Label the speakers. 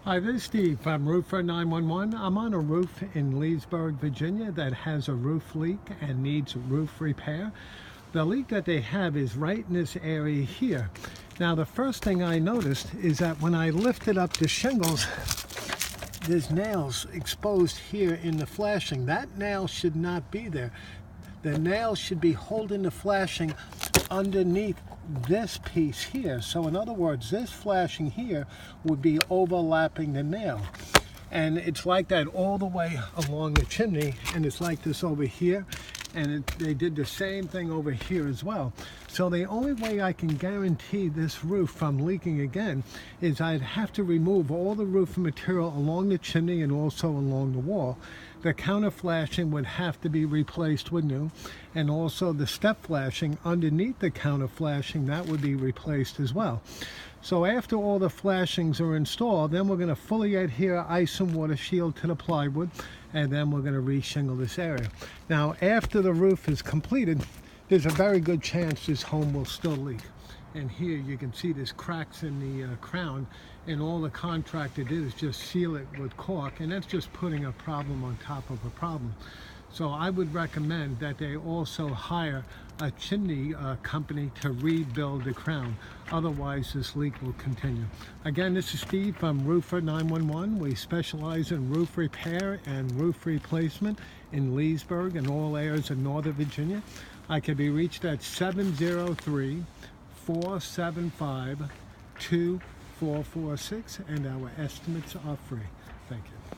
Speaker 1: Hi, this is Steve from Roofer 911. I'm on a roof in Leesburg, Virginia that has a roof leak and needs roof repair. The leak that they have is right in this area here. Now, the first thing I noticed is that when I lifted up the shingles, there's nails exposed here in the flashing. That nail should not be there. The nail should be holding the flashing underneath this piece here. So in other words, this flashing here would be overlapping the nail. And it's like that all the way along the chimney, and it's like this over here, and they did the same thing over here as well. So the only way I can guarantee this roof from leaking again is I'd have to remove all the roofing material along the chimney and also along the wall. The counter flashing would have to be replaced with new, and also the step flashing underneath the counter flashing, that would be replaced as well. So after all the flashings are installed, then we're going to fully adhere ice and water shield to the plywood, and then we're going to re-shingle this area. Now, after the roof is completed, there's a very good chance this home will still leak. And here you can see there's cracks in the crown, and all the contractor did is just seal it with caulk, and that's just putting a problem on top of a problem. So I would recommend that they also hire a chimney company to rebuild the crown. Otherwise, this leak will continue. Again, this is Steve from Roofer 911. We specialize in roof repair and roof replacement in Leesburg and all areas of Northern Virginia. I can be reached at 703-475-2446, and our estimates are free. Thank you.